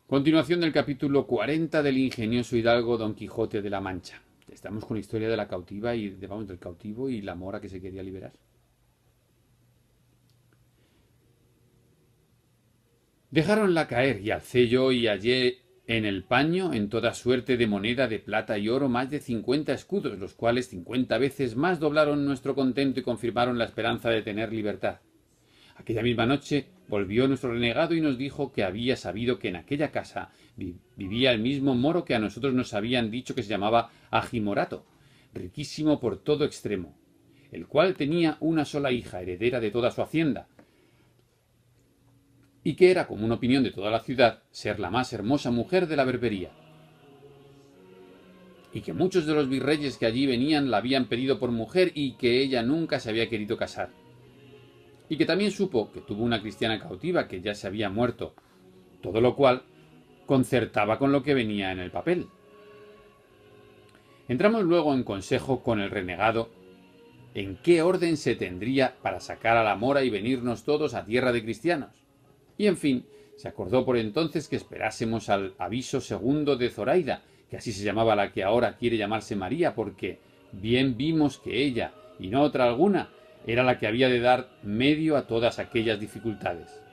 Continuación del capítulo 40 del ingenioso hidalgo Don Quijote de la Mancha. Estamos con la historia de la cautiva y del cautivo y la mora que se quería liberar. Dejáronla caer y alcé yo y hallé en el paño en toda suerte de moneda de plata y oro más de 50 escudos, los cuales 50 veces más doblaron nuestro contento y confirmaron la esperanza de tener libertad. Aquella misma noche volvió nuestro renegado y nos dijo que había sabido que en aquella casa vivía el mismo moro que a nosotros nos habían dicho que se llamaba Agimorato, riquísimo por todo extremo, el cual tenía una sola hija, heredera de toda su hacienda, y que era común opinión de toda la ciudad ser la más hermosa mujer de la Berbería, y que muchos de los virreyes que allí venían la habían pedido por mujer y que ella nunca se había querido casar. Y que también supo que tuvo una cristiana cautiva que ya se había muerto, todo lo cual concertaba con lo que venía en el papel. Entramos luego en consejo con el renegado en qué orden se tendría para sacar a la mora y venirnos todos a tierra de cristianos. Y en fin, se acordó por entonces que esperásemos al aviso segundo de Zoraida, que así se llamaba la que ahora quiere llamarse María, porque bien vimos que ella, y no otra alguna, era la que había de dar medio a todas aquellas dificultades.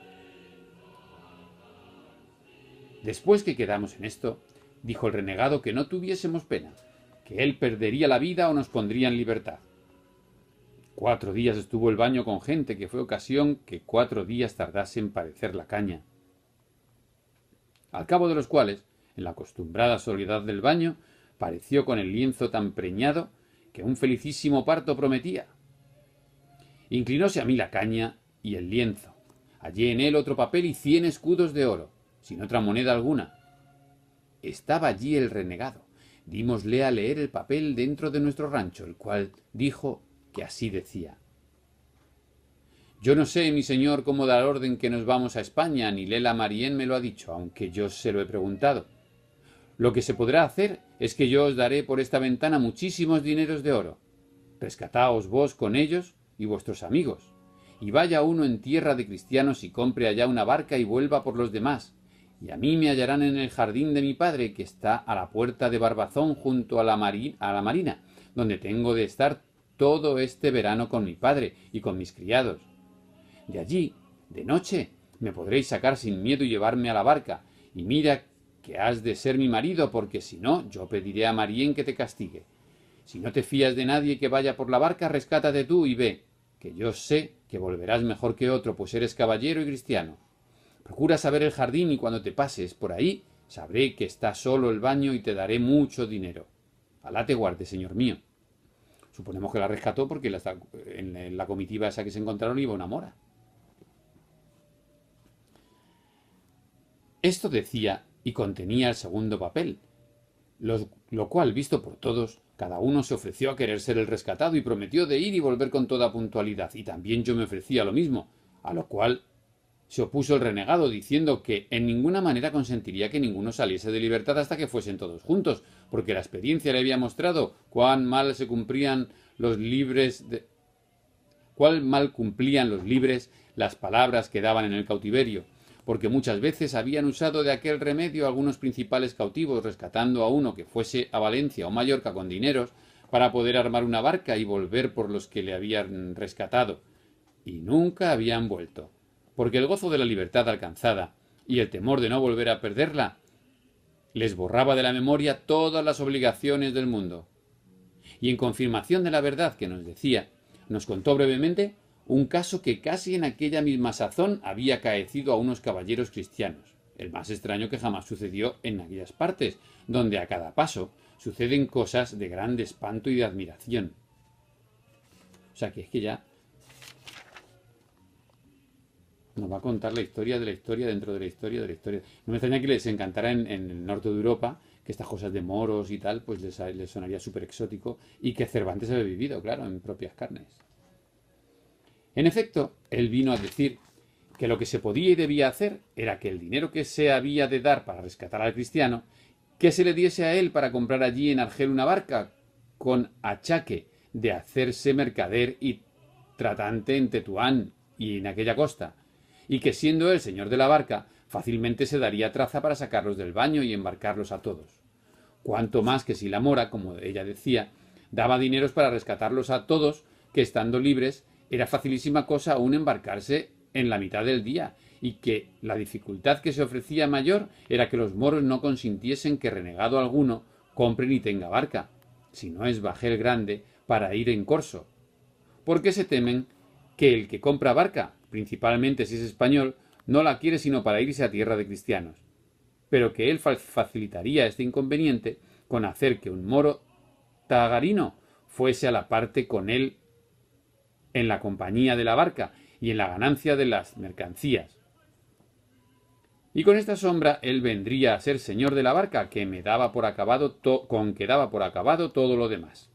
Después que quedamos en esto, dijo el renegado que no tuviésemos pena, que él perdería la vida o nos pondría en libertad. 4 días estuvo el baño con gente, que fue ocasión que 4 días tardase en parecer la caña. Al cabo de los cuales, en la acostumbrada soledad del baño, pareció con el lienzo tan preñado que un felicísimo parto prometía. Inclinóse a mí la caña y el lienzo. Hallé en él otro papel y 100 escudos de oro, sin otra moneda alguna. Estaba allí el renegado. Dímosle a leer el papel dentro de nuestro rancho, el cual dijo que así decía: Yo no sé, mi señor, cómo dar orden que nos vamos a España, ni Lela Marién me lo ha dicho, aunque yo se lo he preguntado. Lo que se podrá hacer es que yo os daré por esta ventana muchísimos dineros de oro. Rescataos vos con ellos y vuestros amigos, y vaya uno en tierra de cristianos y compre allá una barca y vuelva por los demás, y a mí me hallarán en el jardín de mi padre, que está a la puerta de Barbazón junto a la marina, donde tengo de estar todo este verano con mi padre y con mis criados. De allí, de noche, me podréis sacar sin miedo y llevarme a la barca, y mira que has de ser mi marido, porque si no, yo pediré a Marién que te castigue. Si no te fías de nadie que vaya por la barca, rescátate tú y ve, que yo sé que volverás mejor que otro, pues eres caballero y cristiano. Procura saber el jardín y cuando te pases por ahí, sabré que está solo el baño y te daré mucho dinero. Alá te guarde, señor mío. Suponemos que la rescató porque en la comitiva esa que se encontraron iba una mora. Esto decía y contenía el segundo papel, lo cual, visto por todos, cada uno se ofreció a querer ser el rescatado y prometió de ir y volver con toda puntualidad, y también yo me ofrecía lo mismo, a lo cual se opuso el renegado, diciendo que en ninguna manera consentiría que ninguno saliese de libertad hasta que fuesen todos juntos, porque la experiencia le había mostrado cuán mal cumplían los libres las palabras que daban en el cautiverio, porque muchas veces habían usado de aquel remedio algunos principales cautivos, rescatando a uno que fuese a Valencia o Mallorca con dineros, para poder armar una barca y volver por los que le habían rescatado, y nunca habían vuelto, porque el gozo de la libertad alcanzada y el temor de no volver a perderla les borraba de la memoria todas las obligaciones del mundo. Y en confirmación de la verdad que nos decía, nos contó brevemente un caso que casi en aquella misma sazón había acaecido a unos caballeros cristianos, el más extraño que jamás sucedió en aquellas partes, donde a cada paso suceden cosas de grande espanto y de admiración. O sea que es que ya nos va a contar la historia de la historia dentro de la historia de la historia. No me extraña que les encantara en el norte de Europa, que estas cosas de moros y tal, pues les sonaría súper exótico, y que Cervantes había vivido, claro, en propias carnes. En efecto, él vino a decir que lo que se podía y debía hacer era que el dinero que se había de dar para rescatar al cristiano, que se le diese a él para comprar allí en Argel una barca, con achaque de hacerse mercader y tratante en Tetuán y en aquella costa, y que siendo él señor de la barca, fácilmente se daría traza para sacarlos del baño y embarcarlos a todos. Cuanto más que si la mora, como ella decía, daba dineros para rescatarlos a todos, que estando libres era facilísima cosa aún embarcarse en la mitad del día, y que la dificultad que se ofrecía mayor era que los moros no consintiesen que renegado alguno compre ni tenga barca, si no es bajel grande, para ir en corso, porque se temen que el que compra barca, principalmente si es español, no la quiere sino para irse a tierra de cristianos, pero que él facilitaría este inconveniente con hacer que un moro tagarino fuese a la parte con él en la compañía de la barca y en la ganancia de las mercancías. Y con esta sombra él vendría a ser señor de la barca, que me daba por acabado todo lo demás.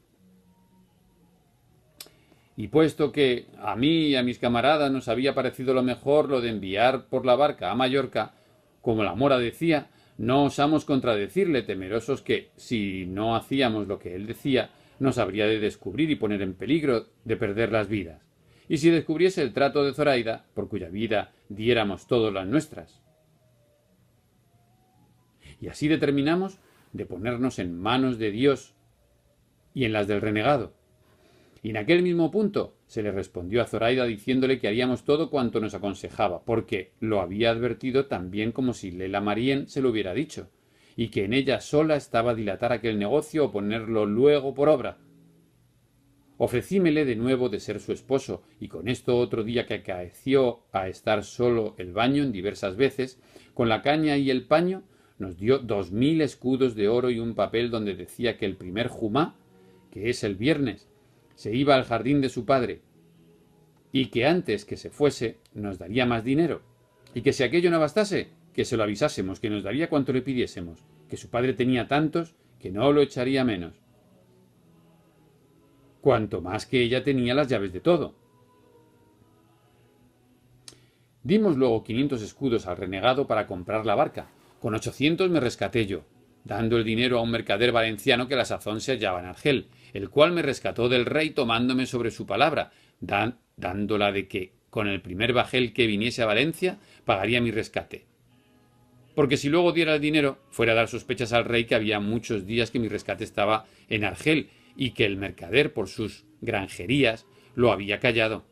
Y puesto que a mí y a mis camaradas nos había parecido lo mejor lo de enviar por la barca a Mallorca, como la mora decía, no osamos contradecirle, temerosos que, si no hacíamos lo que él decía, nos habría de descubrir y poner en peligro de perder las vidas. Y si descubriese el trato de Zoraida, por cuya vida diéramos todas las nuestras. Y así determinamos de ponernos en manos de Dios y en las del renegado. Y en aquel mismo punto se le respondió a Zoraida diciéndole que haríamos todo cuanto nos aconsejaba, porque lo había advertido tan bien como si Lela Marién se lo hubiera dicho, y que en ella sola estaba dilatar aquel negocio o ponerlo luego por obra. Ofrecímele de nuevo de ser su esposo, y con esto otro día que acaeció a estar solo el baño en diversas veces, con la caña y el paño, nos dio 2000 escudos de oro y un papel donde decía que el primer jumá, que es el viernes, se iba al jardín de su padre, y que antes que se fuese nos daría más dinero, y que si aquello no bastase, que se lo avisásemos, que nos daría cuanto le pidiésemos, que su padre tenía tantos que no lo echaría menos. Cuanto más que ella tenía las llaves de todo. Dimos luego 500 escudos al renegado para comprar la barca. Con 800 me rescaté yo, dando el dinero a un mercader valenciano que a la sazón se hallaba en Argel, el cual me rescató del rey tomándome sobre su palabra, dándola de que con el primer bajel que viniese a Valencia pagaría mi rescate. Porque si luego diera el dinero, fuera a dar sospechas al rey que había muchos días que mi rescate estaba en Argel y que el mercader, por sus granjerías, lo había callado.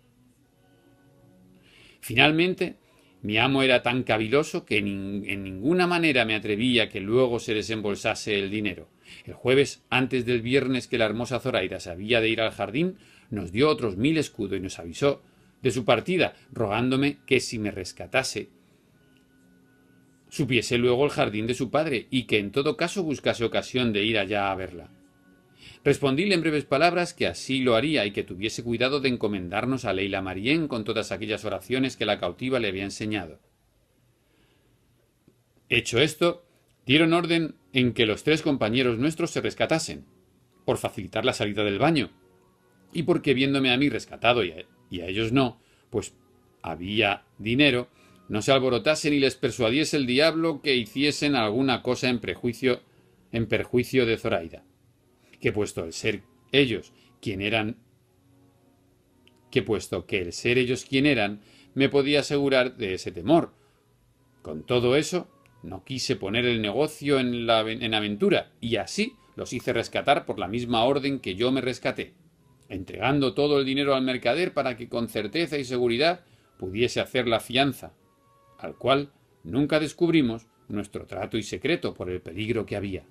Finalmente, mi amo era tan caviloso que en ninguna manera me atrevía que luego se desembolsase el dinero. El jueves, antes del viernes que la hermosa Zoraida se había de ir al jardín, nos dio otros 1000 escudos y nos avisó de su partida, rogándome que si me rescatase, supiese luego el jardín de su padre y que en todo caso buscase ocasión de ir allá a verla. Respondíle en breves palabras que así lo haría y que tuviese cuidado de encomendarnos a Lela Marién con todas aquellas oraciones que la cautiva le había enseñado. Hecho esto, dieron orden en que los 3 compañeros nuestros se rescatasen, por facilitar la salida del baño, y porque viéndome a mí rescatado y a ellos no, pues había dinero, no se alborotasen y les persuadiese el diablo que hiciesen alguna cosa en perjuicio de Zoraida. Que puesto que el ser ellos quien eran, me podía asegurar de ese temor. Con todo eso, no quise poner el negocio en aventura, y así los hice rescatar por la misma orden que yo me rescaté, entregando todo el dinero al mercader para que con certeza y seguridad pudiese hacer la fianza, al cual nunca descubrimos nuestro trato y secreto por el peligro que había.